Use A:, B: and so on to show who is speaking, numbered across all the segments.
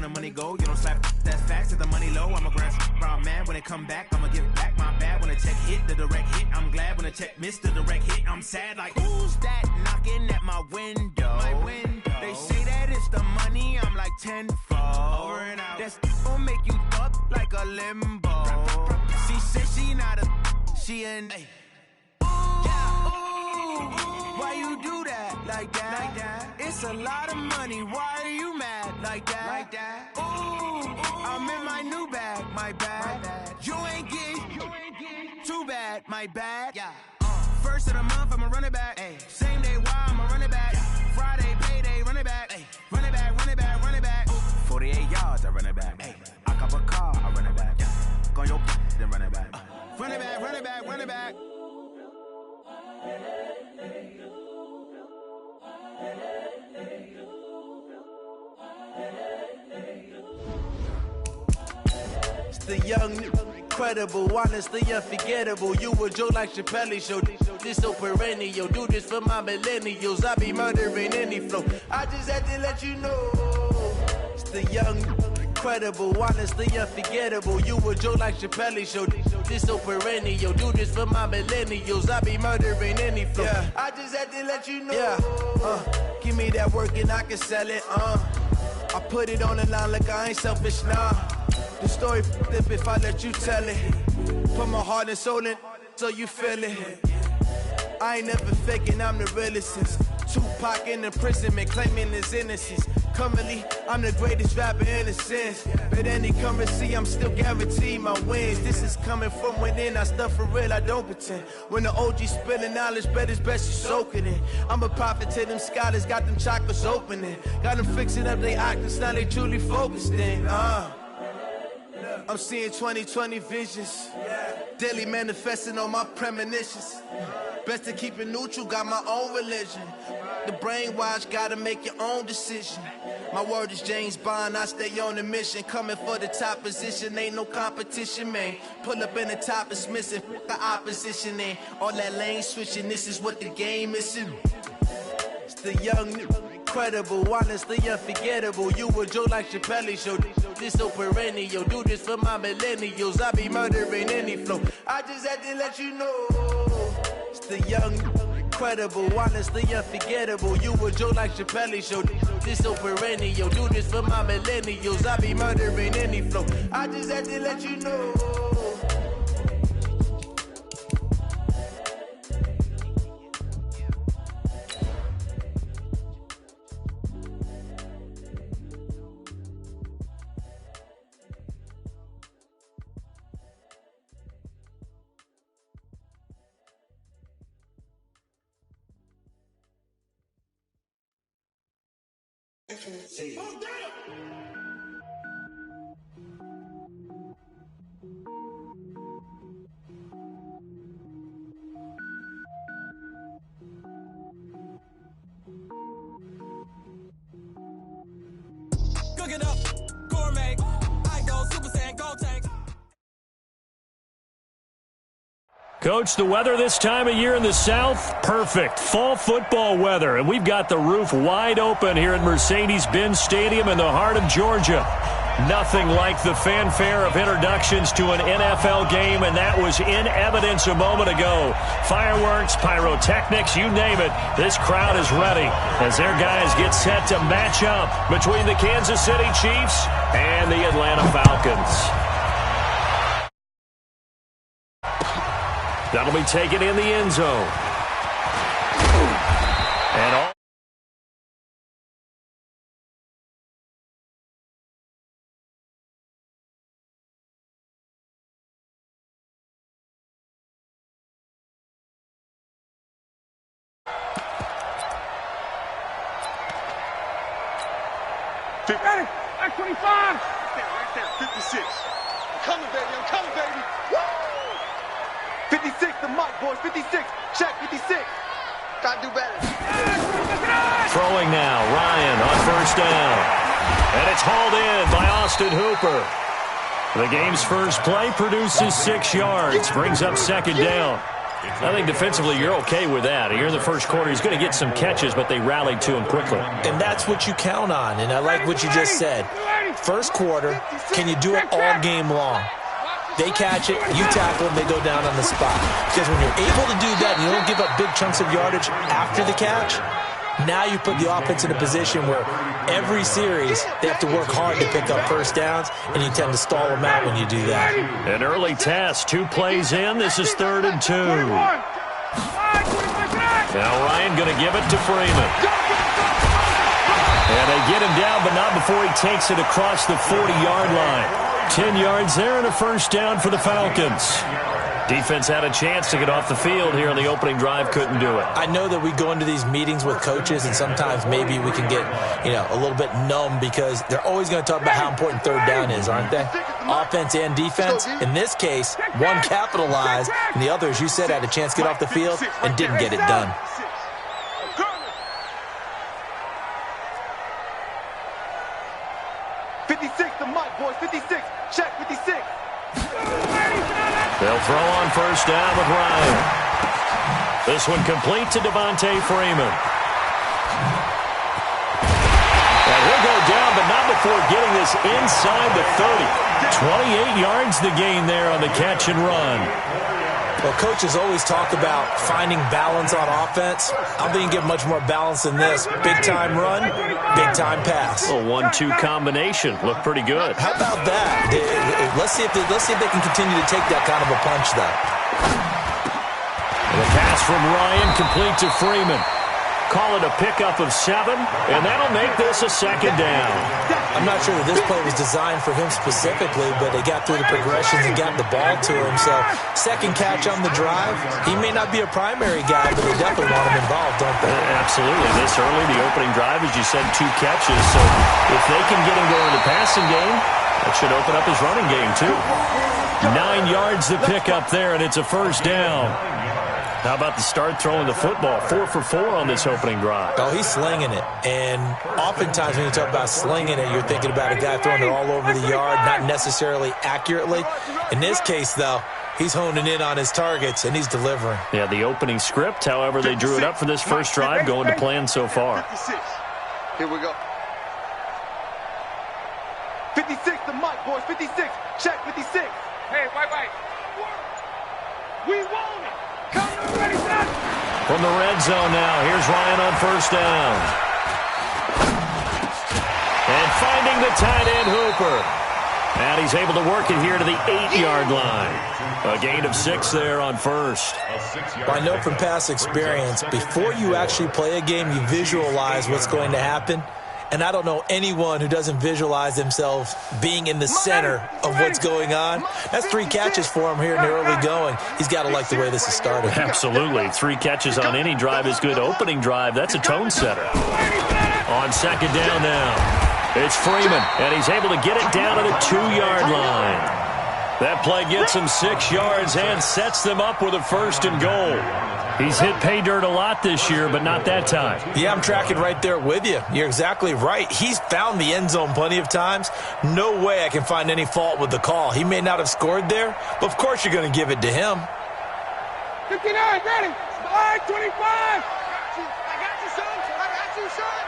A: when the money go. You don't slap that's fast to the money low. I'm a ground man when it come back. I'ma give back my bad when the check hit, the direct hit. I'm glad when the check missed the direct hit. I'm sad like, who's that knocking at my window? They say that it's the money, I'm like tenfold. Over and out. That's gon' make you up like a limbo. She said she not a, she an ooh, why you do that like that? It's a lot of money, why are you mad like that? Ooh, I'm in my new bag, my bad. You ain't get too bad, my bad. First of the month, I'ma run it back. Same day, why I'ma run it back. Friday, payday, run it back. Run it back, run it back, run it back. 48 yards, I run it back. I cop a car, I run it back. Go on your then run it back. Run it back, run it back, run it back.
B: It's the young, incredible, honestly unforgettable. You a joke like Chappelle Show. This so perennial. Do this for my millennials. I be murdering any flow. I just had to let you know. It's the young, incredible, honestly unforgettable. You a joke like Chappelle Show. This so perennial. Do this for my millennials. I be murdering any flow. I just had to let you know. Give me that work and I can sell it. I put it on the line like I ain't selfish, nah. The story flip if I let you tell it. Put my heart and soul in so you feel it. I ain't never faking, I'm the realest since Tupac in imprisonment, claiming his innocence. Currently, I'm the greatest rapper in a sense. But any currency, I'm still guaranteed my wins. This is coming from within, I stuff for real, I don't pretend. When the OG spilling knowledge, bet it's best you soak it in. I'm a prophet to them scholars, got them chakras opening. Got them fixing up they octaves, now they truly focused in. I'm seeing 2020 visions. Daily manifesting on my premonitions. Best to keep it neutral, got my own religion. The brainwash, gotta make your own decision. My word is James Bond, I stay on a mission. Coming for the top position, ain't no competition, man. Pull up in the top, it's missing, the opposition, ain't all that lane switching, this is what the game is. It's the young, incredible, honestly unforgettable. You a joke like Chappelle Show. This so perennial. Do this for my millennials. I be murdering any flow. I just had to let you know. It's the young, incredible, honestly unforgettable. You a joke like Chappelle Show. This so perennial. Do this for my millennials. I be murdering any flow. I just had to let you know.
C: See. Oh, damn.
D: Cook it up, gourmet. I go Super Saiyan, go tank.
E: Coach, the weather this time of year in the South, perfect. Fall football weather, and we've got the roof wide open here at Mercedes-Benz Stadium in the heart of Georgia. Nothing like the fanfare of introductions to an NFL game, and that was in evidence a moment ago. Fireworks, pyrotechnics, you name it. This crowd is ready as their guys get set to match up between the Kansas City Chiefs and the Atlanta Falcons. That'll be taken in the end zone. And all.
F: Hey, that's 25. Right there, 56. I'm coming, baby. I'm coming, baby. Woo! 56, the mic, boys. 56. Check, 56. Gotta do better.
E: Throwing now, Ryan on first down. And it's hauled in by Austin Hooper. The game's first play produces 6 yards, brings up second down. I think defensively you're okay with that. Here in the first quarter, he's going to get some catches, but they rallied to him quickly.
G: And that's what you count on, and I like what you just said. First quarter, can you do it all game long? They catch it, you tackle them, they go down on the spot. Because when you're able to do that and you don't give up big chunks of yardage after the catch, now you put the offense in a position where every series they have to work hard to pick up first downs, and you tend to stall them out when you do that.
E: An early test, 2 plays in. This is 3rd and 2. Now Ryan going to give it to Freeman. And they get him down, but not before he takes it across the 40-yard line. 10 yards there and a first down for the Falcons. Defense had a chance to get off the field here on the opening drive, couldn't do it.
G: I know that we go into these meetings with coaches, and sometimes maybe we can get, a little bit numb because they're always going to talk about how important third down is, aren't they? Offense and defense. In this case, one capitalized, and the other, as you said, had a chance to get off the field and didn't get it done.
F: Check 56.
E: They'll throw on first down with Ryan. This one complete to Devontae Freeman. And he'll go down, but not before getting this inside the 30. 28 yards the gain there on the catch and run.
G: Well, coaches always talk about finding balance on offense. I'm going to give much more balance than this. Big-time run, big-time pass.
E: A 1-2 combination. Looked pretty good.
G: How about that? Let's see if they can continue to take that kind of a punch, though.
E: The pass from Ryan complete to Freeman. Call it a pickup of 7, and that'll make this a second down.
G: I'm not sure that this play was designed for him specifically, but they got through the progressions and got the ball to him. So, second catch on the drive. He may not be a primary guy, but they definitely want him involved, don't they?
E: Absolutely. This early, the opening drive, as you said, 2 catches. So, if they can get him going in the passing game, that should open up his running game, too. 9 yards to pick up there, and it's a first down. How about the start throwing the football? 4 for 4 on this opening drive.
G: Oh, he's slinging it. And oftentimes when you talk about slinging it, you're thinking about a guy throwing it all over the yard, not necessarily accurately. In this case, though, he's honing in on his targets, and he's delivering.
E: Yeah, the opening script, however, they drew it up for this first drive, going to plan so far.
F: 56. Here we go. 56, the mic, boys. 56. Check 56. Hey, bye-bye. We want it.
E: From the red zone now, here's Ryan on first down. And finding the tight end Hooper. And he's able to work it here to the 8-yard line. A gain of 6 there on first.
G: Well, I know from past experience, before you actually play a game, you visualize what's going to happen. And I don't know anyone who doesn't visualize themselves being in the center of what's going on. That's 3 catches for him here in the early going. He's got to like the way this is started.
E: Absolutely. 3 catches on any drive is good. Opening drive, that's a tone setter. On second down now, it's Freeman, and he's able to get it down to the 2-yard line. That play gets him 6 yards and sets them up with a first and goal. He's hit pay dirt a lot this year, but not that time.
G: Yeah, I'm tracking right there with you. You're exactly right. He's found the end zone plenty of times. No way I can find any fault with the call. He may not have scored there, but of course you're going to give it to him.
F: 59, ready. Slide 25. I got you, son. I got you, son.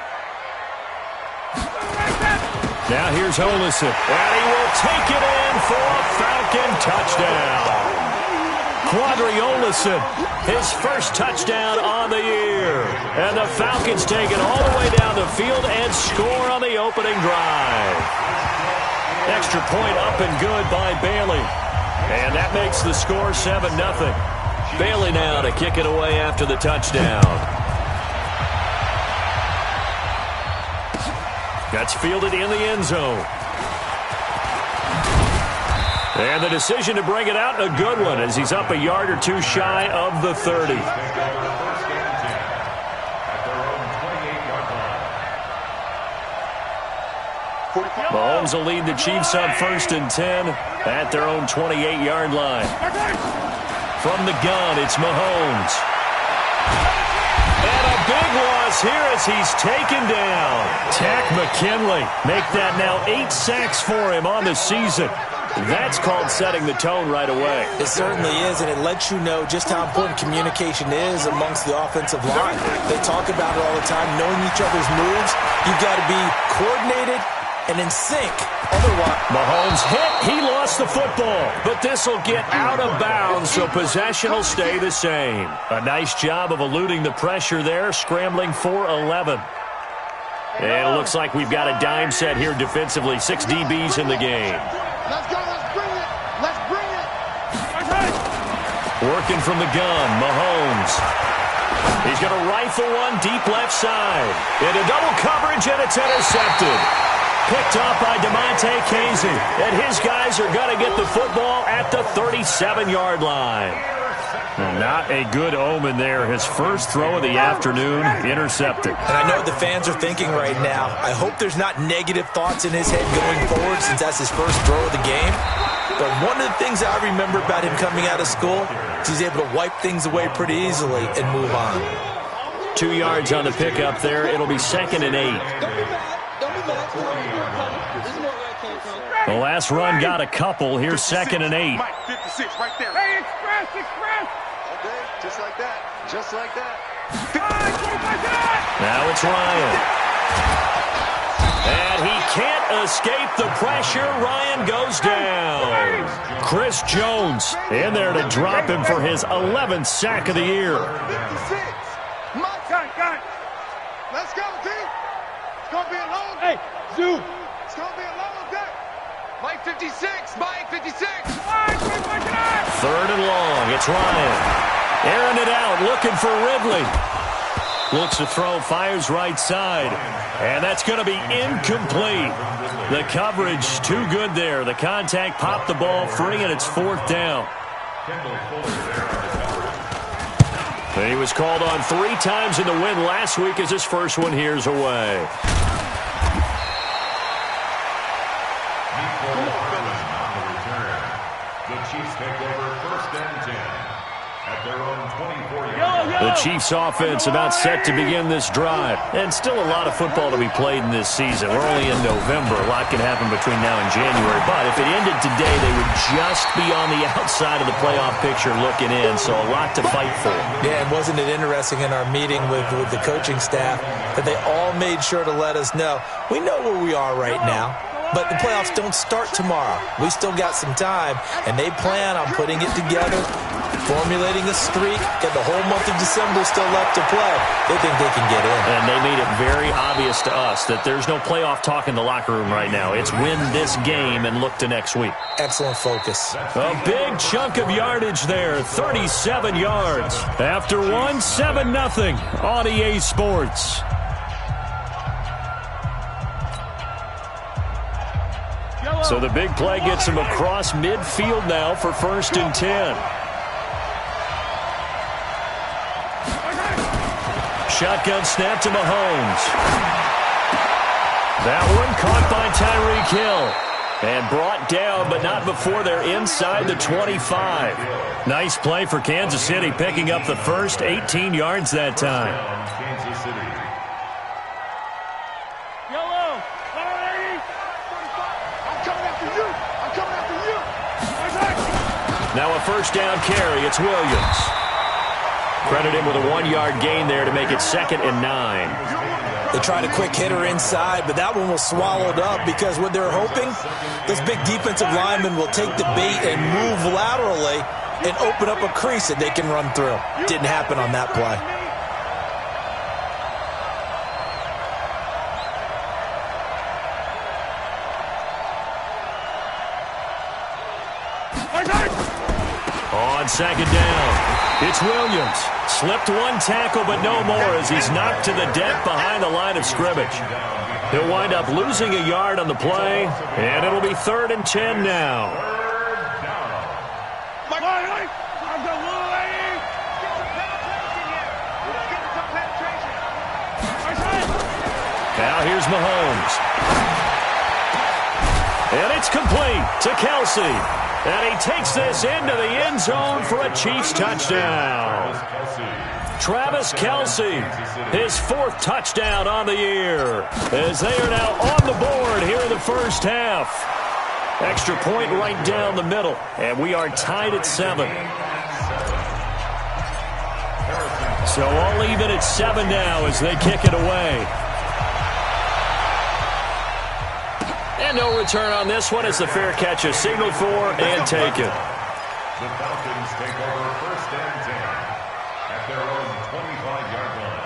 E: Now here's Olison, and he will take it in for a Falcon touchdown. Quadri Olison, his first touchdown on the year. And the Falcons take it all the way down the field and score on the opening drive. Extra point up and good by Bailey. And that makes the score 7-0. Bailey now to kick it away after the touchdown. That's fielded in the end zone. And the decision to bring it out, a good one, as he's up a yard or 2 shy of the 30. Mahomes will lead the Chiefs on 1st and 10 at their own 28-yard line. From the gun, it's Mahomes. And a big loss here as he's taken down. Takk McKinley make that now 8 sacks for him on the season. That's called setting the tone right away.
G: It certainly is, and it lets you know just how important communication is amongst the offensive line. They talk about it all the time, knowing each other's moves. You've got to be coordinated and in sync. Otherwise,
E: Mahomes hit. He lost the football, but this will get out of bounds, so possession will stay the same. A nice job of eluding the pressure there, scrambling for 11. And it looks like we've got a dime set here defensively. 6 DBs in the game.
F: Let's go. Let's bring it. Let's bring it.
E: Working from the gun, Mahomes. He's going to rifle one deep left side. Into double coverage, and it's intercepted. Picked off by DeMonte Casey. And his guys are going to get the football at the 37-yard line. Not a good omen there. His first throw of the afternoon, intercepted.
G: And I know the fans are thinking right now, I hope there's not negative thoughts in his head going forward since that's his first throw of the game. But one of the things I remember about him coming out of school is he's able to wipe things away pretty easily and move on.
E: 2 yards on the pickup there. It'll be 2nd and 8. The last run got a couple. Here's 2nd and 8.
F: 56 right there. Hey, express. Okay, just like that. Just like that.
E: Now it's Ryan. And he can't escape the pressure. Ryan goes down. Chris Jones in there to drop him for his 11th sack of the year.
F: 56. Got. Let's go, D. It's going to be a long day. Hey, Zoo. It's going to be a long day. Mike 56. Mike 56.
E: 3rd and long. It's Ryan. Airing it out, looking for Ridley. Looks to throw, fires right side. And that's going to be incomplete. The coverage too good there. The contact popped the ball free, and it's 4th down. He was called on 3 times in the win last week as his first one here's away.
H: The Chiefs take over 1st and 10 at their own 24-yard.
E: The Chiefs offense about set to begin this drive. And still a lot of football to be played in this season. We're only in November. A lot can happen between now and January. But if it ended today, they would just be on the outside of the playoff picture looking in. So a lot to fight for.
G: Yeah, and wasn't it interesting in our meeting with the coaching staff that they all made sure to let us know, we know where we are right now. But the playoffs don't start tomorrow. We still got some time, and they plan on putting it together, formulating a streak, get the whole month of December still left to play. They think they can get in.
E: And they made it very obvious to us that there's no playoff talk in the locker room right now. It's win this game and look to next week.
G: Excellent focus.
E: A big chunk of yardage there, 37 yards. After one, 7-0 on EA Sports. So the big play gets him across midfield now for 1st and 10. Shotgun snap to Mahomes. That one caught by Tyreek Hill. And brought down, but not before they're inside the 25. Nice play for Kansas City, picking up the first 18 yards that time.
H: Kansas City.
E: Now a 1st down carry. It's Williams. Credit him with a 1-yard gain there to make it 2nd and 9.
G: They tried a quick hitter inside, but that one was swallowed up because what they're hoping, this big defensive lineman will take the bait and move laterally and open up a crease that they can run through. Didn't happen on that play.
E: On 2nd down, it's Williams. Slipped one tackle, but no more as he's knocked to the deck behind the line of scrimmage. He'll wind up losing a yard on the play, and it'll be 3rd and 10 now. Now here's Mahomes. And it's complete to Kelsey. And he takes this into the end zone for a Chiefs touchdown. Travis Kelsey, his 4th touchdown on the year, as they are now on the board here in the first half. Extra point right down the middle, and we are tied at 7. So all even at 7 now as they kick it away. And no return on this one as the fair catch is signaled for and taken.
H: The Falcons take over 1st and 10 at their own 25-yard line.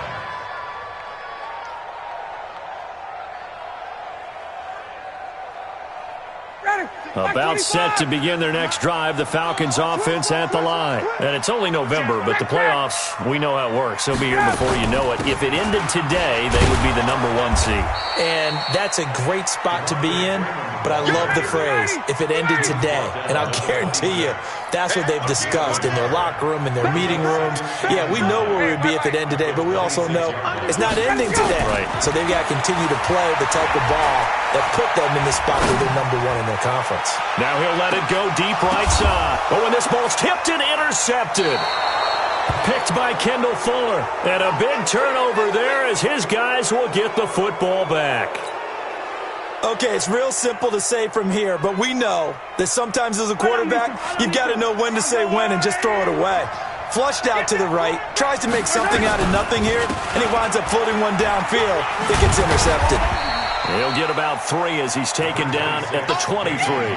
E: About set to begin their next drive, the Falcons offense at the line. And it's only November, but the playoffs, we know how it works. They'll be here before you know it. If it ended today, they would be the #1 seed.
G: And that's a great spot to be in, but I love the phrase, if it ended today. And I'll guarantee you, that's what they've discussed in their locker room, in their meeting rooms. Yeah, we know where we'd be if it ended today, but we also know it's not ending today.
E: Right.
G: So they've got to continue to play the type of ball that put them in the spot where they're #1 in their conference.
E: Now he'll let it go deep right side. Oh, and this ball's tipped and intercepted. Picked by Kendall Fuller. And a big turnover there as his guys will get the football back.
G: Okay, it's real simple to say from here, but we know that sometimes as a quarterback, you've got to know when to say when and just throw it away. Flushed out to the right, tries to make something out of nothing here, and he winds up floating one downfield. It gets intercepted.
E: He'll get about 3 as he's taken down at the 23.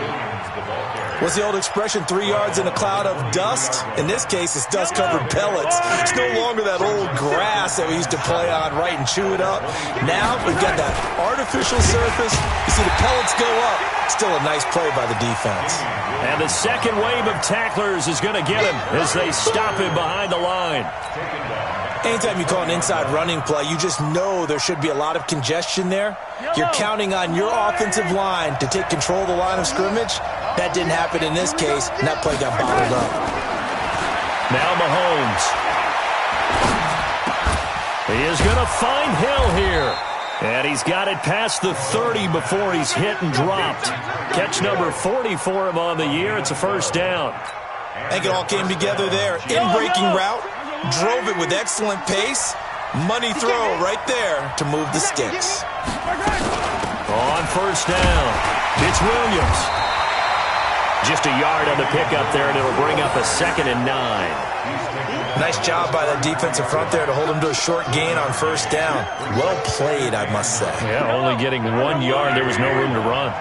G: What's the old expression, 3 yards in a cloud of dust? In this case, it's dust-covered pellets. It's no longer that old grass that we used to play on, right, and chew it up. Now we've got that artificial surface. You see the pellets go up. Still a nice play by the defense.
E: And the second wave of tacklers is going to get him as they stop him behind the line.
G: Anytime you call an inside running play, you just know there should be a lot of congestion there. You're counting on your offensive line to take control of the line of scrimmage. That didn't happen in this case, and that play got bottled up.
E: Now Mahomes. He is going to find Hill here. And he's got it past the 30 before he's hit and dropped. Catch number 40 for him on the year. It's a first down.
G: I think it all came together there. In-breaking route. Drove it with excellent pace. Money throw right there to move the sticks.
E: On first down, it's Williams. Just a yard on the pickup there, and it'll bring up a 2nd and 9.
G: Nice job by that defensive front there to hold him to a short gain on first down. Well played, I must say.
E: Yeah, only getting 1 yard. There was no room to run.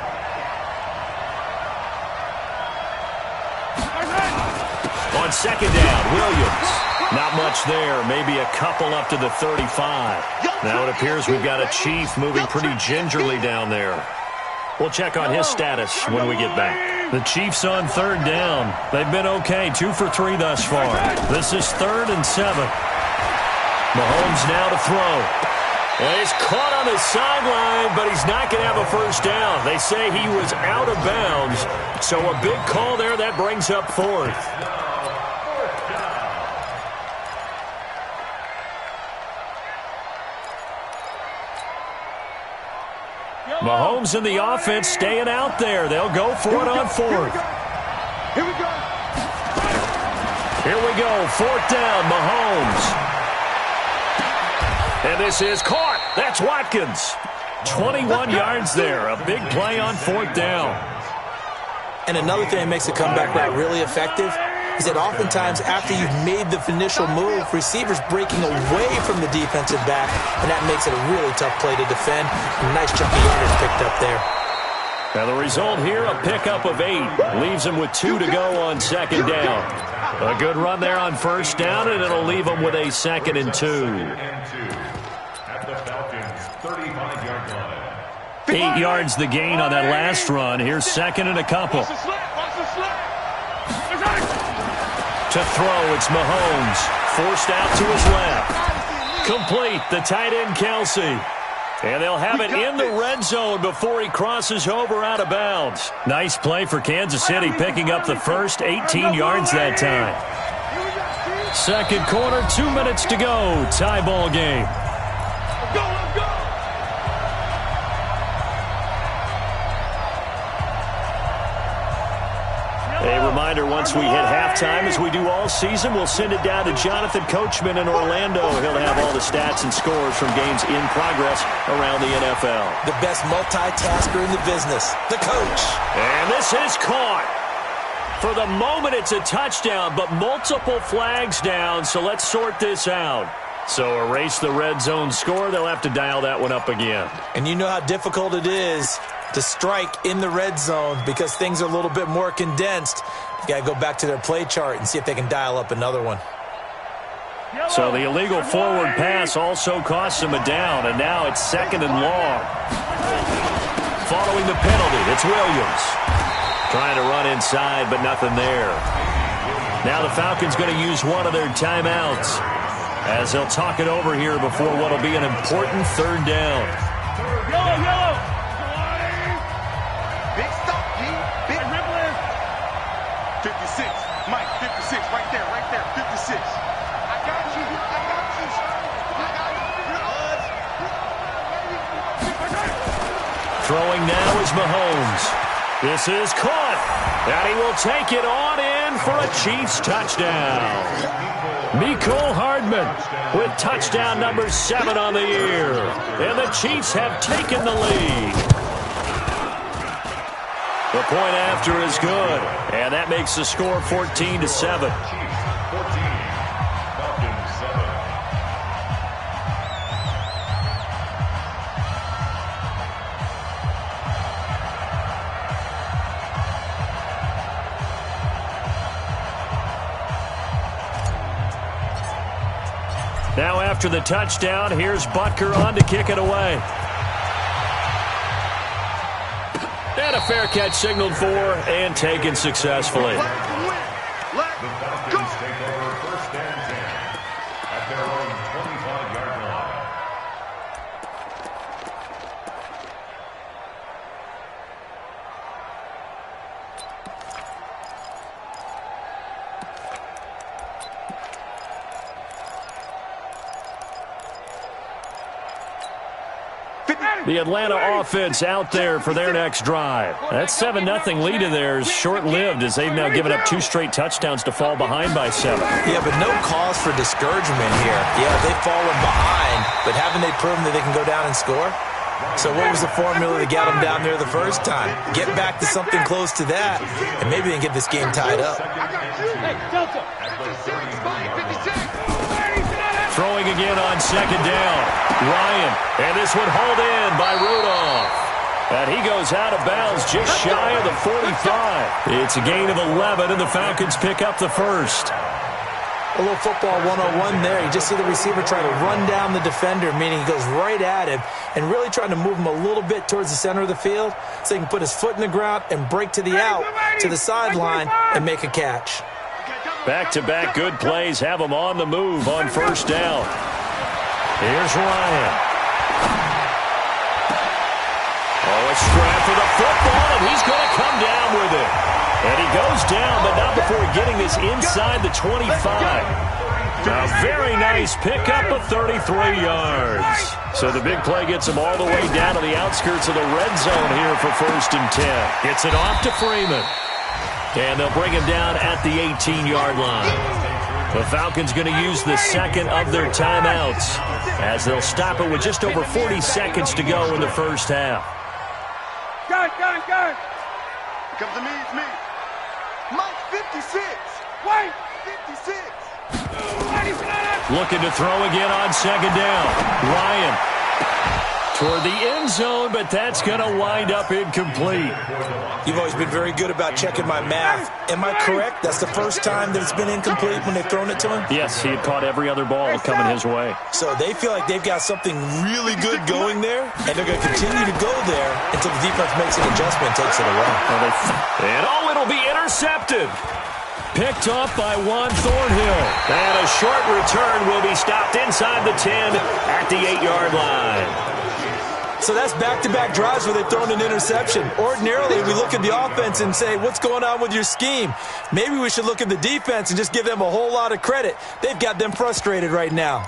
E: On second down, Williams. Not much there. Maybe a couple up to the 35. Now it appears we've got a Chief moving pretty gingerly down there. We'll check on his status when we get back. The Chiefs on third down. They've been okay, 2 for 3 thus far. This is 3rd and 7. Mahomes now to throw. And he's caught on the sideline, but he's not going to have a first down. They say he was out of bounds. So a big call there. That brings up 4th. Mahomes and the offense staying out there. They'll go for it on 4th.
F: Here we go.
E: Here we go. 4th down, Mahomes. And this is caught. That's Watkins. 21 yards there. A big play on 4th down.
G: And another thing that makes a comeback route really effective is that oftentimes after you've made the initial move, receivers breaking away from the defensive back, and that makes it a really tough play to defend. Nice chunky yardage picked up there.
E: Now the result here, a pickup of 8. Leaves him with 2 to go on second down. A good run there on first down, and it'll leave him with a 2nd and 2.
H: At the Falcons' 35-yard line.
E: 8 yards the gain on that last run. Here's 2nd and a couple. To throw, it's Mahomes. Forced out to his left. Complete, the tight end Kelsey. And they'll have it in the red zone before he crosses over out of bounds. Nice play for Kansas City, picking up the first 18 yards that time. Second quarter, 2 minutes to go. Tie ball game. A reminder, once we hit halftime, as we do all season, we'll send it down to Jonathan Coachman in Orlando. He'll have all the stats and scores from games in progress around the NFL.
G: The best multitasker in the business, the coach.
E: And this is caught. For the moment, it's a touchdown, but multiple flags down, so let's sort this out. So erase the red zone score. They'll have to dial that one up again.
G: And you know how difficult it is to strike in the red zone because things are a little bit more condensed. You got to go back to their play chart and see if they can dial up another one.
E: So the illegal forward pass also costs him a down, and now it's 2nd and long. Following the penalty, it's Williams. Trying to run inside, but nothing there. Now the Falcons going to use one of their timeouts as they'll talk it over here before what will be an important 3rd down.
F: Yellow. Big stop, G. Big ripple in. 56. Mike, 56. Right there. 56. I got you.
E: Throwing now is Mahomes. This is caught. And he will take it on in for a Chiefs touchdown. Mecole Hardman with touchdown number 7 on the year. And the Chiefs have taken the lead. The point after is good, and that makes the score 14-7.
H: Chiefs 14, Falcons 7.
E: Now after the touchdown, here's Butker on to kick it away. And a fair catch signaled for and taken successfully.
H: The Falcons take over 1st and 10 at their own 25-yard line.
E: The Atlanta offense out there for their next drive. That 7-0 lead of theirs short-lived as they've now given up 2 straight touchdowns to fall behind by 7.
G: Yeah, but no cause for discouragement here. Yeah, they've fallen behind, but haven't they proven that they can go down and score? So what was the formula that got them down there the first time? Get back to something close to that, and maybe they can get this game tied up.
E: Throwing again on 2nd down. Ryan, and this one hauled in by Rudolph. And he goes out of bounds just shy of the 45. It's a gain of 11, and the Falcons pick up the first.
G: A little football 101 there. You just see the receiver trying to run down the defender, meaning he goes right at him and really trying to move him a little bit towards the center of the field so he can put his foot in the ground and break to the out, to the sideline, and make a catch.
E: Back-to-back good plays have him on the move on 1st down. Here's Ryan. Oh, a strap for the football, and he's going to come down with it. And he goes down, but not before getting this inside the 25. A very nice pickup of 33 yards. So the big play gets him all the way down to the outskirts of the red zone here for 1st and 10. Gets it off to Freeman. And they'll bring him down at the 18-yard line. The Falcons going to use the 2nd of their timeouts as they'll stop it with just over 40 seconds to go in the first half.
F: Gun. Comes to me, it's me. Mike, 56. Wait, 56.
E: Looking to throw again on 2nd down. Ryan toward the end zone, but that's going to wind up incomplete.
G: You've always been very good about checking my math. Am I correct? That's the first time that it's been incomplete when they've thrown it to him?
E: Yes, he had caught every other ball coming his way.
G: So they feel like they've got something really good going there, and they're going to continue to go there until the defense makes an adjustment and takes it away.
E: And it'll be intercepted. Picked off by Juan Thornhill. And a short return will be stopped inside the 10 at the 8-yard line.
G: So that's back-to-back drives where they've thrown an interception. Ordinarily, we look at the offense and say, what's going on with your scheme? Maybe we should look at the defense and just give them a whole lot of credit. They've got them frustrated right now.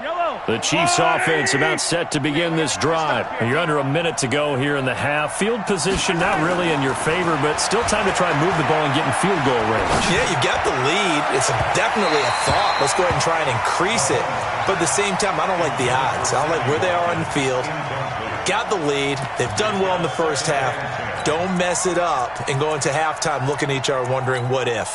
E: The Chiefs offense about set to begin this drive. You're under a minute to go here in the half. Field position not really in your favor, but still time to try and move the ball and get in field goal range.
G: Yeah, you got the lead. It's definitely a thought. Let's go ahead and try and increase it. But at the same time, I don't like the odds. I don't like where they are on the field. Got the lead. They've done well in the first half. Don't mess it up and go into halftime looking at each other wondering what if.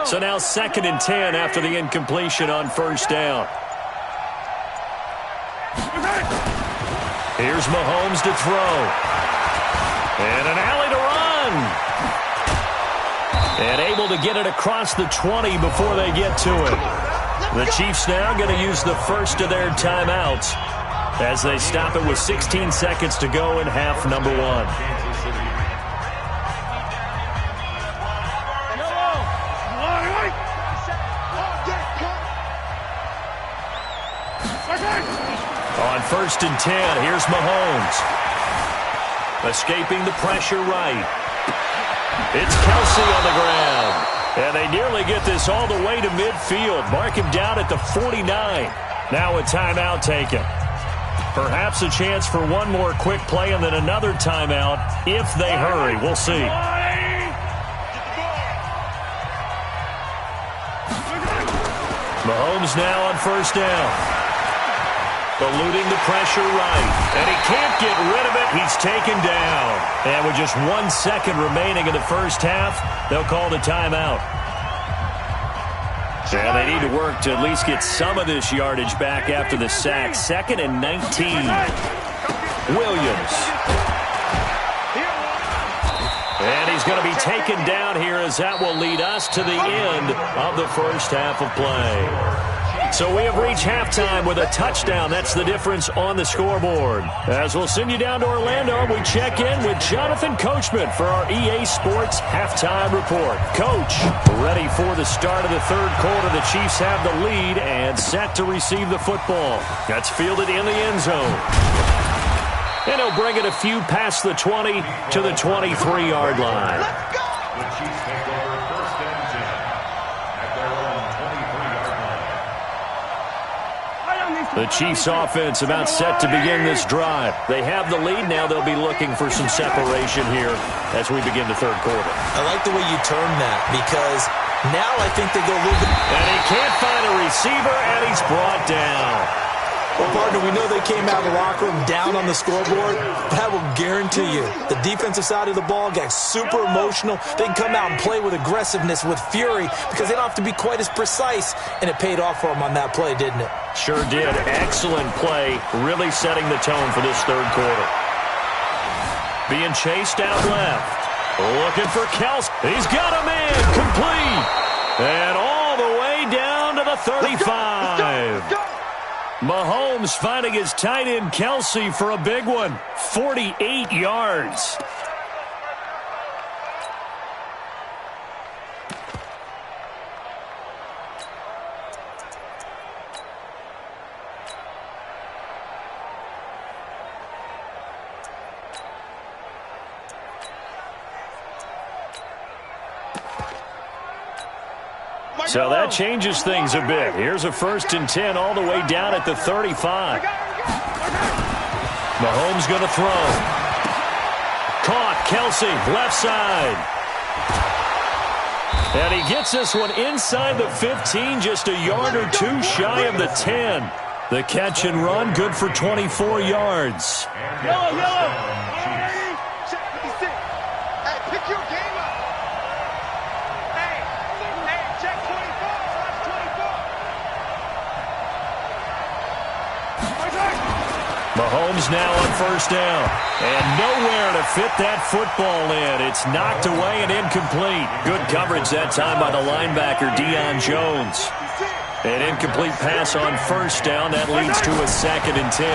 E: So now 2nd and 10 after the incompletion on first down. Here's Mahomes to throw. And an alley to run. And able to get it across the 20 before they get to it. The Chiefs now going to use the first of their timeouts as they stop it with 16 seconds to go in half number 1. On 1st and 10, here's Mahomes. Escaping the pressure right. It's Kelsey on the ground. And they nearly get this all the way to midfield. Mark him down at the 49. Now a timeout taken. Perhaps a chance for one more quick play and then another timeout if they hurry. We'll see. Mahomes now on first down. Eluding the pressure right. And he can't get rid of it. He's taken down. And with just 1 second remaining in the first half, they'll call the timeout. And they need to work to at least get some of this yardage back after the sack. 2nd and 19. Williams. And he's going to be taken down here as that will lead us to the end of the first half of play. So we have reached halftime with a touchdown. That's the difference on the scoreboard. As we'll send you down to Orlando, we check in with Jonathan Coachman for our EA Sports Halftime Report. Coach, ready for the start of the third quarter. The Chiefs have the lead and set to receive the football. That's fielded in the end zone. And he'll bring it a few past the 20 to the 23-yard line.
H: The Chiefs take over 1st and 10 at their own 23-yard line.
E: The Chiefs offense about set to begin this drive. They have the lead. Now they'll be looking for some separation here as we begin the third quarter.
G: I like the way you term that because now I think they go a little bit.
E: And he can't find a receiver, and he's brought down.
G: Well, partner, we know they came out of the locker room down on the scoreboard, but I will guarantee you the defensive side of the ball got super emotional. They can come out and play with aggressiveness, with fury, because they don't have to be quite as precise, and it paid off for them on that play, didn't it?
E: Sure did. Excellent play, really setting the tone for this third quarter. Being chased out left. Looking for Kelsey. He's got a man. Complete. And all the way down to the 35.
F: Let's go.
E: Mahomes finding his tight end Kelsey for a big one. 48 yards. So that changes things a bit. Here's a 1st and 10 all the way down at the 35. Mahomes going to throw. Caught. Kelsey, left side. And he gets this one inside the 15, just a yard or two shy of the 10. The catch and run, good for 24 yards.
F: Yellow. Check 56. Hey, pick your game up. Hey, check 24. Watch 24.
E: Mahomes now on first down. And nowhere to fit that football in. It's knocked away and incomplete. Good coverage that time by the linebacker, Deion Jones. An incomplete pass on first down. That leads to a 2nd and 10.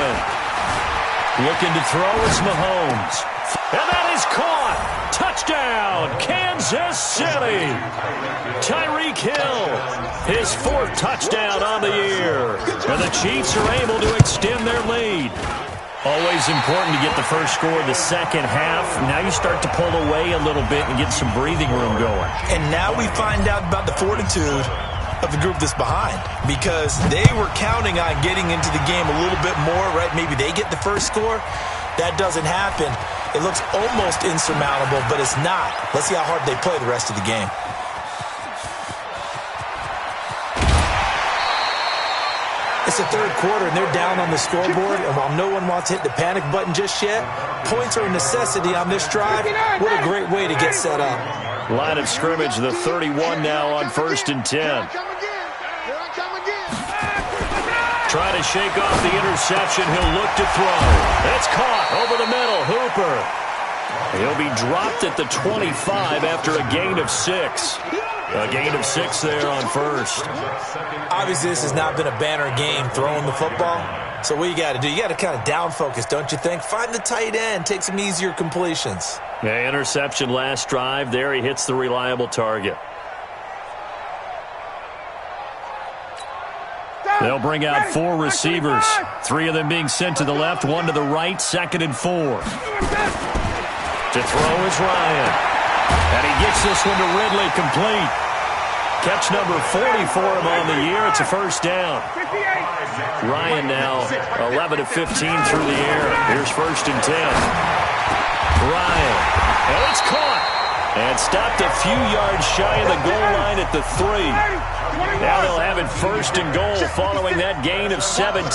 E: Looking to throw is Mahomes. And that is caught. Touchdown, Kansas City. Tyreek Hill, his 4th touchdown on the year. And the Chiefs are able to extend their lead. Always important to get the first score of the second half. Now you start to pull away a little bit and get some breathing room going.
G: And now we find out about the fortitude of the group that's behind, because they were counting on getting into the game a little bit more, right? Maybe they get the first score. That doesn't happen. It looks almost insurmountable, but it's not. Let's see how hard they play the rest of the game. It's the third quarter, and they're down on the scoreboard, and while no one wants to hit the panic button just yet, points are a necessity on this drive. What a great way to get set up.
E: Line of scrimmage, the 31 now on 1st and 10. Trying to shake off the interception. He'll look to throw. It's caught over the middle. Hooper. He'll be dropped at the 25 after a gain of 6. A gain of 6 there on 1st.
G: Obviously, this has not been a banner game throwing the football. So what you got to do, you got to kind of down focus, don't you think? Find the tight end. Take some easier completions.
E: Yeah, interception last drive. There he hits the reliable target. They'll bring out 4 receivers. 3 of them being sent to the left, 1 to the right, 2nd and 4. To throw is Ryan. And he gets this one to Ridley, complete. Catch number 40 for him on the year. It's a first down. Ryan now 11 of 15 through the air. Here's 1st and 10. Ryan. And it's caught. And stopped a few yards shy of the goal line at the 3. Now they'll have it 1st and goal following that gain of 17.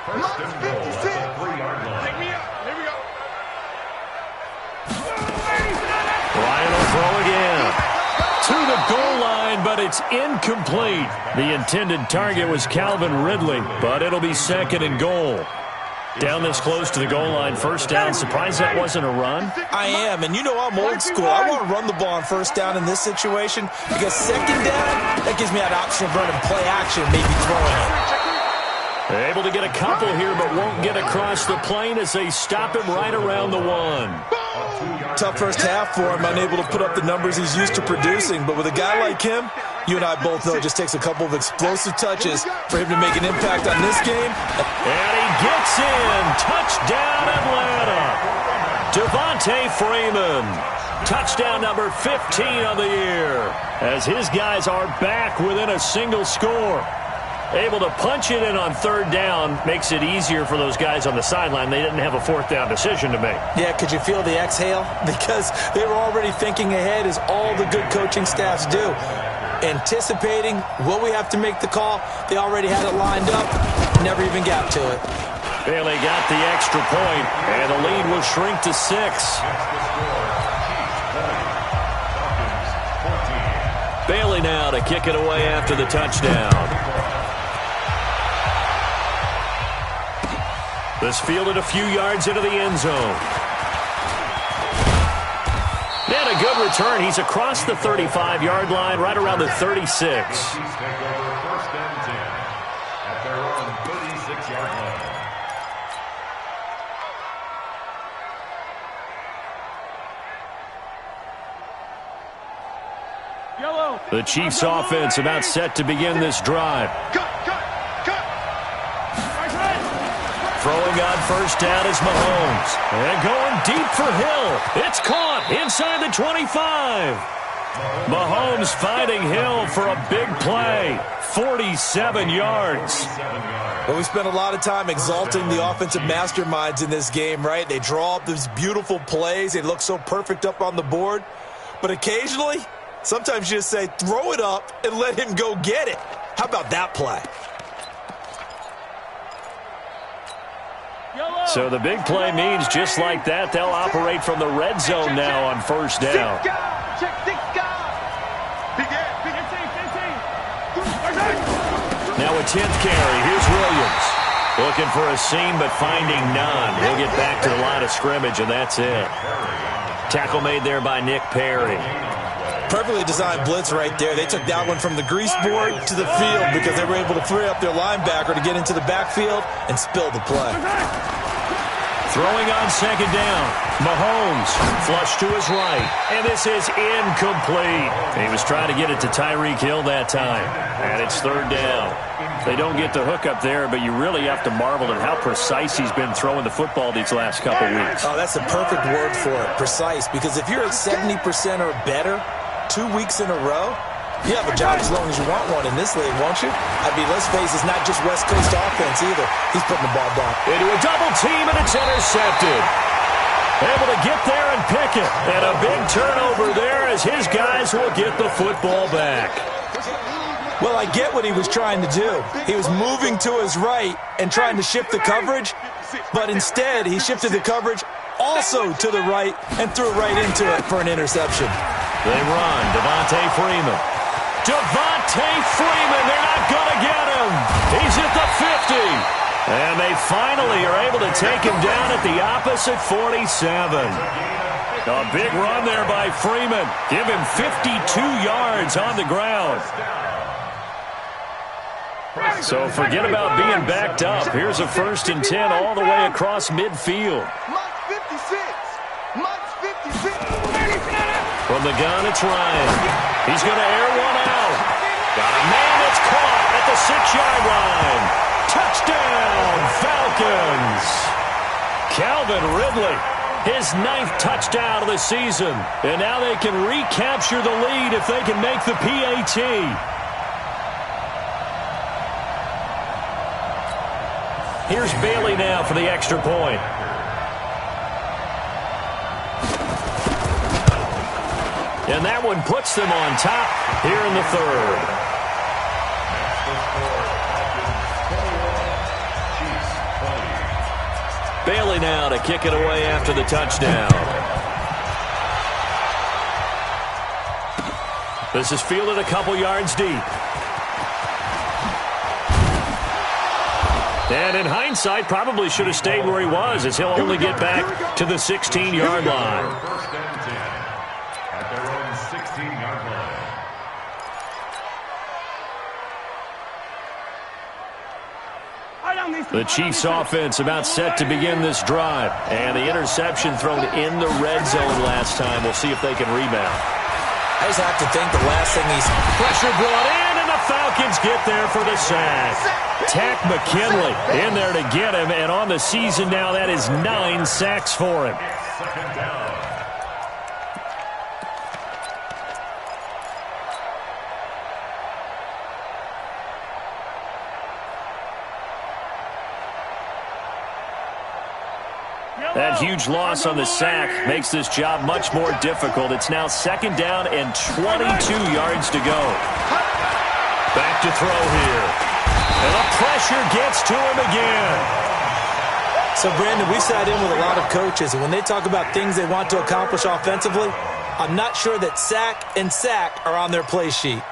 F: First and goal at the 3-yard line. Here we go.
E: Ryan will throw again. To the goal line, but it's incomplete. The intended target was Calvin Ridley, but it'll be 2nd and goal. Down this close to the goal line, 1st down. Surprised that wasn't a run?
G: I am, and you know I'm old school. I want to run the ball on 1st down in this situation because 2nd down, that gives me that option of running play action, maybe throwing it.
E: They're able to get a couple here, but won't get across the plane as they stop him right around the 1.
G: Tough first half for him, unable to put up the numbers he's used to producing. But with a guy like him, you and I both know it just takes a couple of explosive touches for him to make an impact on this game.
E: And he gets in. Touchdown, Atlanta. Devontae Freeman. Touchdown number 15 on the year. As his guys are back within a single score. Able to punch it in on 3rd down makes it easier for those guys on the sideline. They didn't have a 4th down decision to make.
G: Yeah, could you feel the exhale? Because they were already thinking ahead, as all the good coaching staffs do. Anticipating, will we have to make the call? They already had it lined up. Never even got to it.
E: Bailey got the extra point, and the lead will shrink to 6. Bailey now to kick it away after the touchdown. This fielded a few yards into the end zone. And a good return. He's across the 35-yard line, right around the 36.
H: Take over 1st and 10 at their own 36-yard line.
E: The Chiefs offense about set to begin this drive. Throwing on 1st down is Mahomes. And going deep for Hill. It's caught inside the 25. Mahomes finding Hill for a big play. 47 yards.
G: Well, we spent a lot of time exalting the offensive masterminds in this game, right? They draw up these beautiful plays. They look so perfect up on the board. But occasionally, sometimes you just say, throw it up and let him go get it. How about that play?
E: So the big play means just like that, they'll operate from the red zone now on 1st down. Now a 10th carry. Here's Williams. Looking for a seam, but finding none. He'll get back to the line of scrimmage, and that's it. Tackle made there by Nick Perry.
G: Perfectly designed blitz right there. They took that one from the grease board to the field because they were able to free up their linebacker to get into the backfield and spill the play.
E: Throwing on second down. Mahomes flush to his right. And this is incomplete. He was trying to get it to Tyreek Hill that time. And it's third down. They don't get the hook up there, but you really have to marvel at how precise he's been throwing the football these last couple weeks.
G: Oh, that's the perfect word for it, precise. Because if you're at 70% or better 2 weeks in a row, you have a job as long as you want one in this league, won't you? I mean, let's face it, it's not just West Coast offense either. He's putting the ball down.
E: Into a double team, and it's intercepted. Able to get there and pick it. And a big turnover there as his guys will get the football back.
G: Well, I get what he was trying to do. He was moving to his right and trying to shift the coverage, but instead he shifted the coverage also to the right and threw right into it for an interception.
E: They run. Devontae Freeman. Devontae Freeman, they're not going to get him. He's at the 50. And they finally are able to take him down at the opposite 47. A big run there by Freeman. Give him 52 yards on the ground. So forget about being backed up. Here's a 1st and 10 all the way across midfield. From the gun, it's Ryan. He's going to air one out. Got a man that's caught at the 6-yard line. Touchdown, Falcons. Calvin Ridley, his 9th touchdown of the season. And now they can recapture the lead if they can make the PAT. Here's Bailey now for the extra point. And that one puts them on top here in the 3rd. Bailey now to kick it away after the touchdown. This is fielded a couple yards deep. And in hindsight, probably should have stayed where he was, as he'll only get back to the 16-yard line. The Chiefs offense about set to begin this drive. And the interception thrown in the red zone last time. We'll see if they can rebound.
G: I just have to think the last thing he's...
E: Pressure brought in, and the Falcons get there for the sack. Tack McKinley in there to get him. And on the season now, that is 9 sacks for him.
H: Second down.
E: That huge loss on the sack makes this job much more difficult. It's now 2nd down and 22 yards to go. Back to throw here. And the pressure gets to him again.
G: So, Brandon, we've sat in with a lot of coaches, and when they talk about things they want to accomplish offensively, I'm not sure that sack and sack are on their play sheet.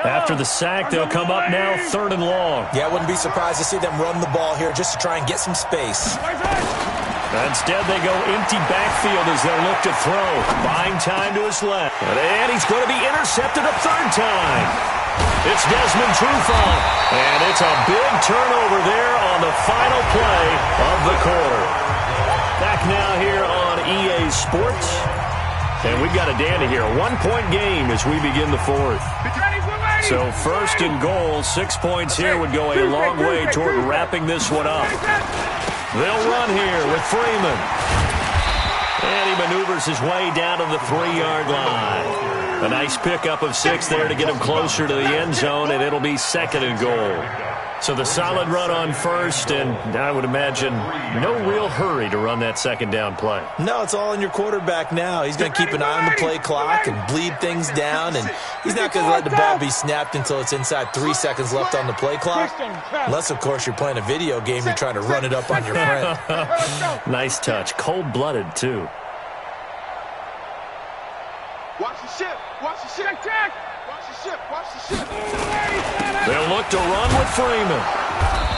E: After the sack, they'll come up now 3rd and long.
G: Yeah, I wouldn't be surprised to see them run the ball here just to try and get some space.
E: Instead, they go empty backfield as they'll look to throw. Buying time to his left. And he's going to be intercepted a 3rd time. It's Desmond Trufant. And it's a big turnover there on the final play of the quarter. Back now here on EA Sports. And we've got a dandy here. A 1-point game as we begin the 4th. So 1st and goal, 6 points here would go a long way toward wrapping this one up. They'll run here with Freeman. And he maneuvers his way down to the 3-yard line. A nice pickup of 6 there to get him closer to the end zone, and it'll be 2nd and goal. So the solid run on first, and I would imagine no real hurry to run that second down play.
G: No, it's all in your quarterback now. He's going to keep an eye on the play clock and bleed things down, and he's not going to let the ball be snapped until it's inside 3 seconds left on the play clock. Unless, of course, you're playing a video game, you're trying to run it up on your friend.
E: Nice touch. Cold-blooded, too.
F: Watch the ship. Watch the ship. Check. Watch the ship. Watch the ship.
E: They'll look to run with Freeman.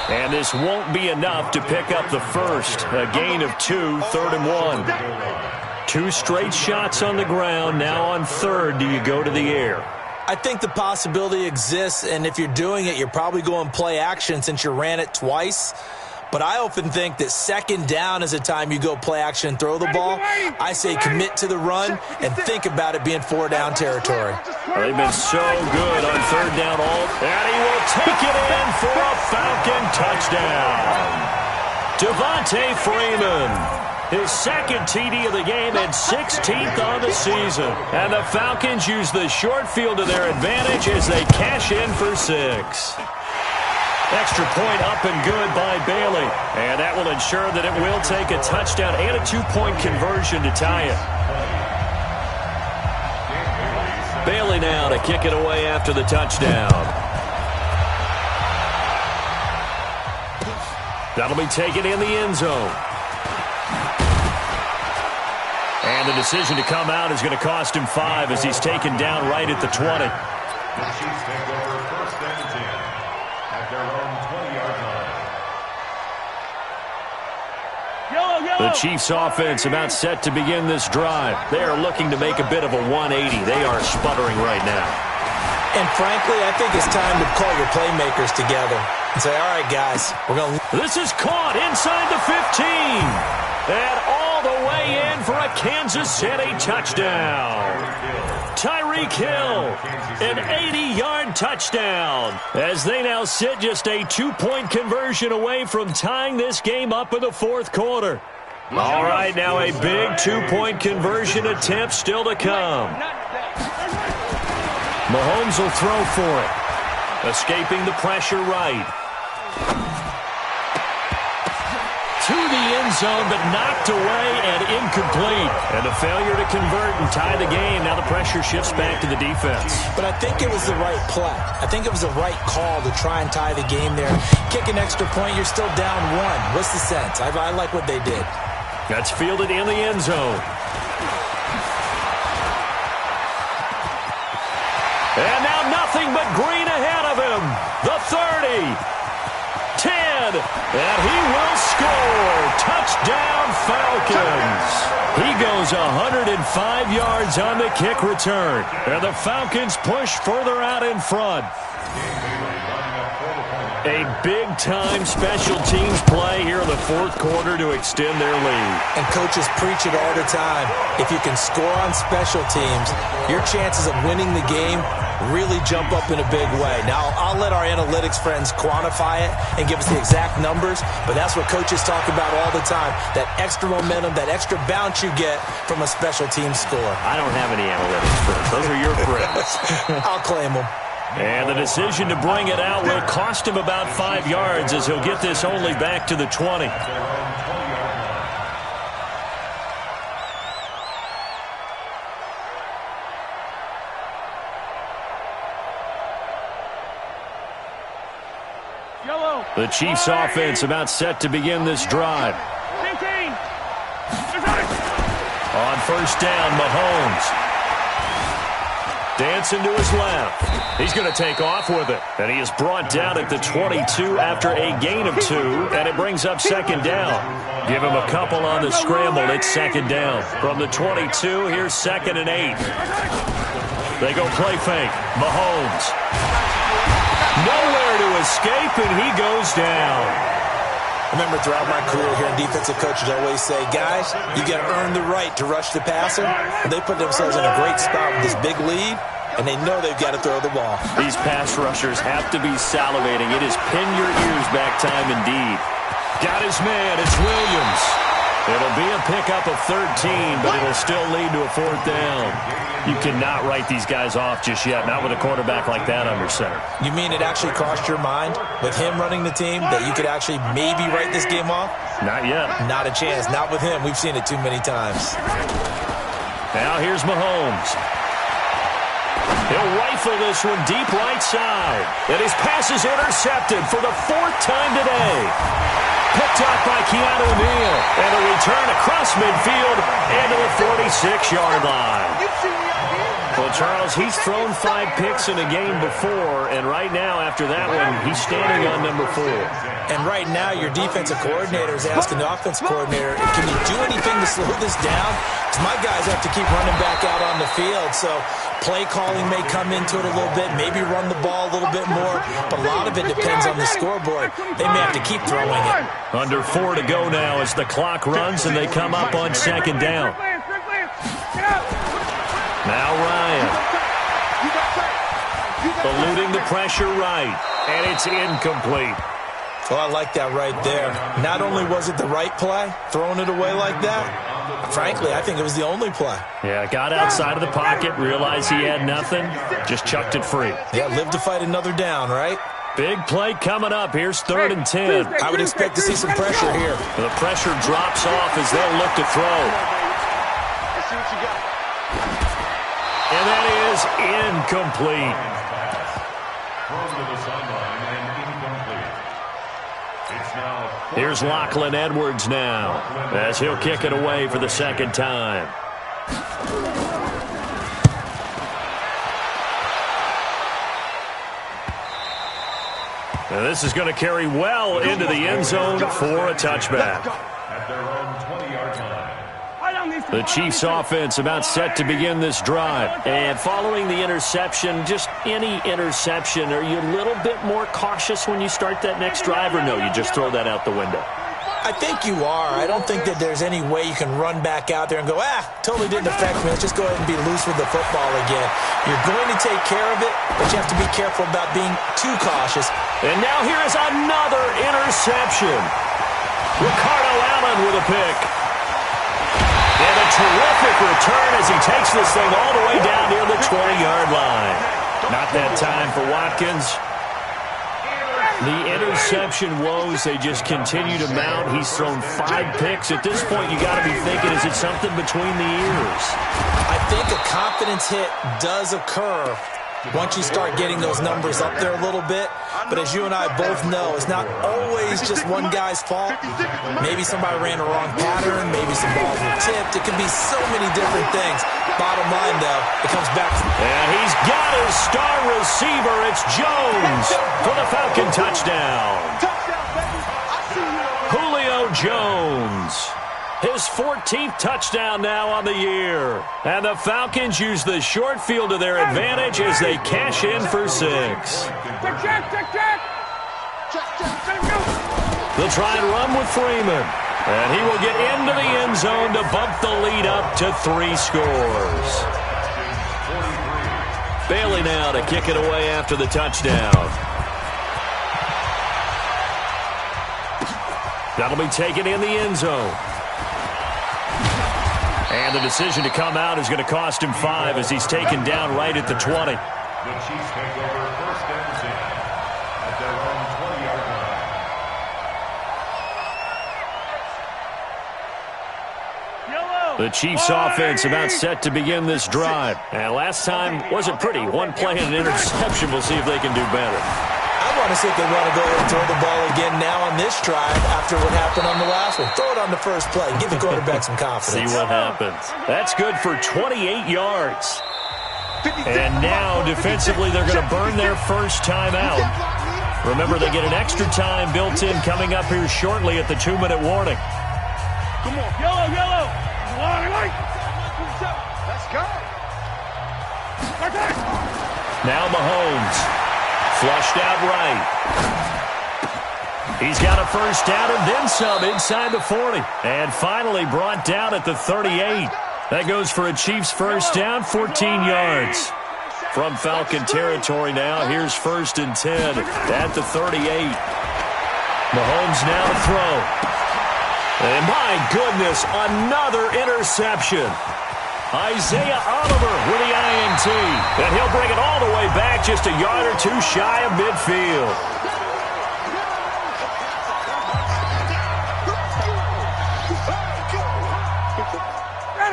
E: And this won't be enough to pick up the first. A gain of 2, 3rd and 1. 2 straight shots on the ground. Now on third, do you go to the air?
G: I think the possibility exists, and if you're doing it, you're probably going play action since you ran it twice. But I often think that second down is a time you go play action and throw the ball. I say commit to the run and think about it being 4-down territory.
E: Well, they've been so good on third down and he will take it in for a Falcon touchdown. Devontae Freeman, his second TD of the game and 16th on the season. And the Falcons use the short field to their advantage as they cash in for 6. Extra point up and good by Bailey. And that will ensure that it will take a touchdown and a 2-point conversion to tie it. Bailey now to kick it away after the touchdown. That'll be taken in the end zone. And the decision to come out is going to cost him 5 as he's taken down right at the 20.
H: The Chiefs take over 1st and 10 at their own 20-yard line.
E: The Chiefs offense about set to begin this drive. They are looking to make a bit of a 180. They are sputtering right now.
G: And frankly, I think it's time to call your playmakers together and say, all right, guys, we're going to...
E: This is caught inside the 15. And all the way in for a Kansas City touchdown. Tyreek Hill, an 80-yard touchdown, as they now sit just a 2-point conversion away from tying this game up in the 4th quarter. All right, now a big 2-point conversion attempt still to come. Mahomes will throw for it, escaping the pressure right. To the end zone, but knocked away and incomplete. And a failure to convert and tie the game. Now the pressure shifts back to the defense.
G: But I think it was the right play. I think it was the right call to try and tie the game there. Kick an extra point, you're still down 1. What's the sense? I like what they did.
E: That's fielded in the end zone. And now nothing but green ahead of him. The 30. 10, and he will score. Touchdown, Falcons. He goes 105 yards on the kick return, and the Falcons push further out in front. A big-time special teams play here in the 4th quarter to extend their lead.
G: And coaches preach it all the time. If you can score on special teams, your chances of winning the game really jump up in a big way. Now, I'll let our analytics friends quantify it and give us the exact numbers, but that's what coaches talk about all the time, that extra momentum, that extra bounce you get from a special team score.
E: I don't have any analytics friends. Those are your friends.
G: I'll claim them.
E: And the decision to bring it out will cost him about 5 yards as he'll get this only back to the 20. The Chiefs offense about set to begin this drive. On first down, Mahomes. Dancing to his left. He's going to take off with it. And he is brought down at the 22 after a gain of 2. And it brings up second down. Give him a couple on the scramble. It's second down. From the 22, here's 2nd and 8. They go play fake. Mahomes. Nowhere to escape, and he goes down.
G: Remember, throughout my career here in defensive coaches, I always say, guys, you got to earn the right to rush the passer. They put themselves in a great spot with this big lead, and they know they've got to throw the ball.
E: These pass rushers have to be salivating. It is pin your ears back time indeed. Got his man. It's Williams. It'll be a pickup of 13, but it'll still lead to a 4th down. You cannot write these guys off just yet, not with a quarterback like that under center.
G: You mean it actually crossed your mind with him running the team that you could actually maybe write this game off?
E: Not yet.
G: Not a chance. Not with him. We've seen it too many times.
E: Now here's Mahomes. He'll rifle this one deep right side. And his pass is intercepted for the 4th time today. Picked up by Keanu Neal. And a return across midfield into the 46-yard line. Well, Charles, he's thrown 5 picks in a game before, and right now, after that one, he's standing on number 4.
G: And right now, your defensive coordinator is asking the offensive coordinator, can you do anything to slow this down? Because my guys have to keep running back out on the field, so play calling may come into it a little bit, maybe run the ball a little bit more, but a lot of it depends on the scoreboard. They may have to keep throwing it.
E: Under 4 to go now as the clock runs and they come up on 2nd down. Now Ryan. Eluding the pressure right. And it's incomplete.
G: Oh, I like that right there. Not only was it the right play, throwing it away like that, frankly, I think it was the only play.
E: Yeah, got outside of the pocket, realized he had nothing, just chucked it free.
G: Yeah, live to fight another down, right?
E: Big play coming up. Here's 3rd and 10.
G: I would expect to see some pressure here.
E: The pressure drops off as they'll look to throw.
F: Let's see what you got.
E: And that is incomplete.
H: Thrown to the sideline and incomplete. It's now
E: Here's Lachlan Edwards now as he'll kick it away for the 2nd time. Now this is going to carry well into the end zone for a touchback.
H: at their own 20-yard line.
E: The Chiefs offense about set to begin this drive. And following the interception, just any interception, are you a little bit more cautious when you start that next drive, or no, you just throw that out the window?
G: I think you are. I don't think that there's any way you can run back out there and go, totally didn't affect me. Let's just go ahead and be loose with the football again. You're going to take care of it, but you have to be careful about being too cautious.
E: And now here is another interception. Ricardo Allen with a pick. And a terrific return as he takes this thing all the way down near the 20-yard line. Not that time for Watkins. The interception woes, they just continue to mount. He's thrown 5 picks. At this point, you got to be thinking, is it something between the ears?
G: I think a confidence hit does occur once you start getting those numbers up there a little bit. But as you and I both know, it's not always just one guy's fault. Maybe somebody ran a wrong pattern. Maybe some balls were tipped. It could be so many different things. Bottom line, though, it comes back to...
E: And he's got his star receiver. It's Jones for the Falcon touchdown. Julio Jones. His 14th touchdown now on the year. And the Falcons use the short field to their advantage as they cash in for 6. They'll try and run with Freeman. And he will get into the end zone to bump the lead up to 3 scores. Bailey now to kick it away after the touchdown. That'll be taken in the end zone. And the decision to come out is going to cost him 5 as he's taken down right at the 20.
H: The Chiefs take over 1st and 10 at their own 20-yard line.
E: The Chiefs offense about set to begin this drive. And last time wasn't pretty. 1 play and an interception. We'll see if they can do better.
G: I want to see if they want to go ahead and throw the ball again now on this drive after what happened on the last one. Throw it on the first play. Give the quarterback some confidence.
E: See what happens. That's good for 28 yards. And now, defensively, they're going to burn their first time out. Remember, they get an extra time built in coming up here shortly at the 2-minute warning.
F: Come on. Yellow. Let's go.
E: Now Mahomes. Flushed out right. He's got a first down and then some inside the 40. And finally brought down at the 38. That goes for a Chiefs first down, 14 yards. From Falcon territory now, here's 1st and 10 at the 38. Mahomes now to throw. And my goodness, another interception. Isaiah Oliver with the INT. And he'll bring it all the way back just a yard or two shy of midfield.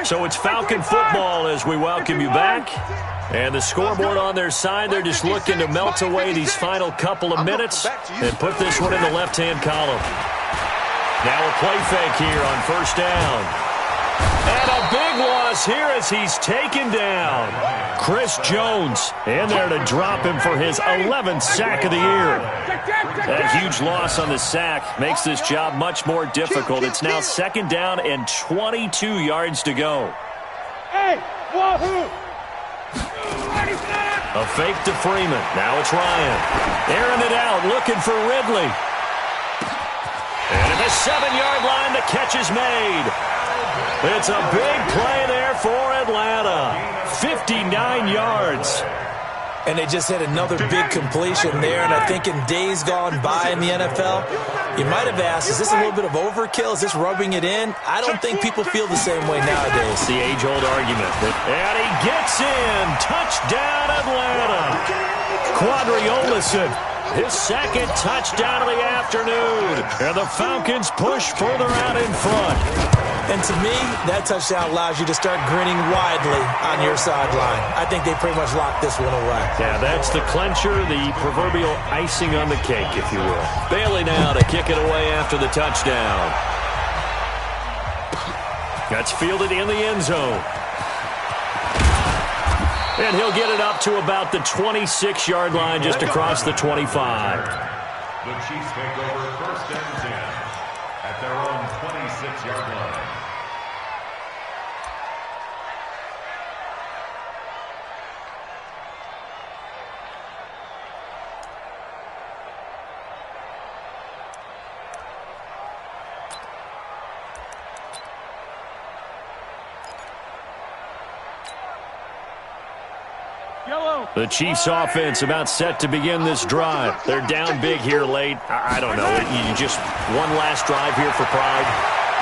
E: So it's Falcon football as we welcome you back. And the scoreboard on their side, they're just looking to melt away these final couple of minutes and put this one in the left-hand column. Now a play fake here on first down. And a big loss here as he's taken down. Chris Jones in there to drop him for his 11th sack of the year. That huge loss on the sack makes this job much more difficult. It's now second down and 22 yards to go. A fake to Freeman. Now it's Ryan. Airing it out, looking for Ridley. And at the 7-yard line, the catch is made. It's a big play there for Atlanta. 59 yards.
G: And they just had another big completion there. And I think in days gone by in the NFL, you might have asked, is this a little bit of overkill? Is this rubbing it in? I don't think people feel the same way nowadays.
E: The age-old argument. And he gets in. Touchdown, Atlanta. Quadri Olison, his second touchdown of the afternoon. And the Falcons push further out in front.
G: And to me, that touchdown allows you to start grinning widely on your sideline. I think they pretty much locked this one away.
E: Yeah, that's the clincher, the proverbial icing on the cake, if you will. Bailey now to kick it away after the touchdown. That's fielded in the end zone. And he'll get it up to about the 26-yard line, just across the 25.
H: The Chiefs take over first and 10 at their own 26-yard line.
E: The Chiefs offense about set to begin this drive. They're down big here late. I don't know. You just one last drive here for pride.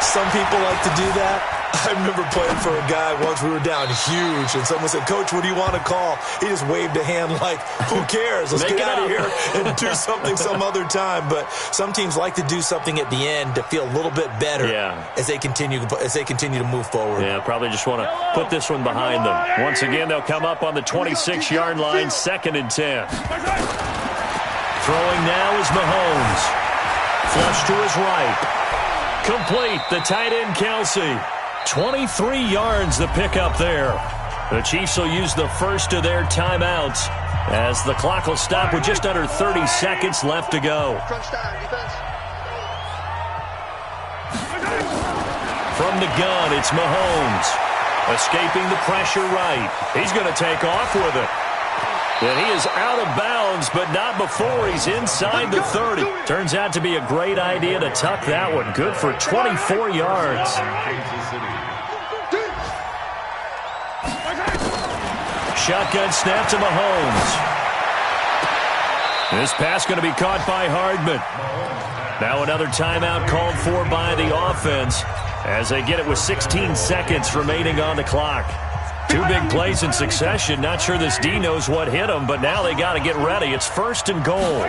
G: Some people like to do that. I remember playing for a guy once. We were down huge, and someone said, "Coach, what do you want to call?" He just waved a hand like, who cares? Let's get out of here and do something some other time. But some teams like to do something at the end to feel a little bit better as they continue to move forward.
E: Yeah, probably just want to put this one behind them. Once again, they'll come up on the 26-yard line, 2nd and 10. Throwing now is Mahomes. Flush to his right. Complete, the tight end Kelsey. 23 yards the pickup there. The Chiefs will use the first of their timeouts as the clock will stop with just under 30 seconds left to go. From the gun, it's Mahomes. Escaping the pressure right. He's going to take off with it. And he is out of bounds, but not before he's inside the 30. Turns out to be a great idea to tuck that one. Good for 24 yards. Shotgun snap to Mahomes. This pass going to be caught by Hardman. Now another timeout called for by the offense as they get it with 16 seconds remaining on the clock. Two big plays in succession. Not sure this D knows what hit him, but now they got to get ready. It's 1st and goal.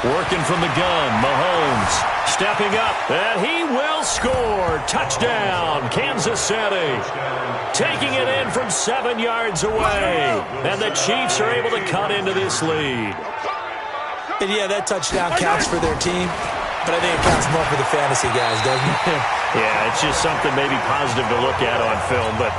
E: Working from the gun, Mahomes stepping up, and he will score. Touchdown, Kansas City. Taking it in from 7 yards away, and the Chiefs are able to cut into this lead.
G: And yeah, that touchdown counts for their team, but I think it counts more for the fantasy guys, doesn't it?
E: Yeah, it's just something maybe positive to look at on film, but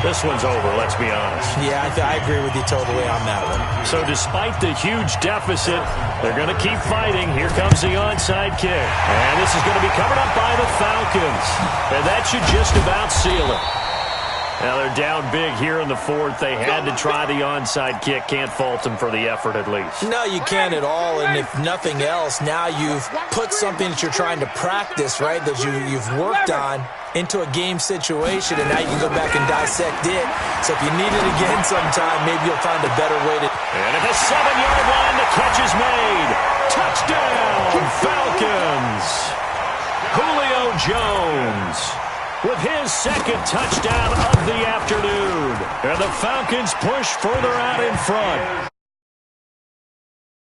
E: this one's over, let's be honest.
G: Yeah, I agree with you totally on that one.
E: So despite the huge deficit, they're going to keep fighting. Here comes the onside kick. And this is going to be covered up by the Falcons. And that should just about seal it. Now they're down big here in the 4th. They had to try the onside kick. Can't fault them for the effort at least.
G: No, you can't at all. And if nothing else, now you've put something that you're trying to practice, right, that you've worked on into a game situation, and now you can go back and dissect it. So if you need it again sometime, maybe you'll find a better way to...
E: And at the 7-yard line, the catch is made. Touchdown, Falcons. Julio with his second touchdown of the afternoon. And the Falcons push further out in front.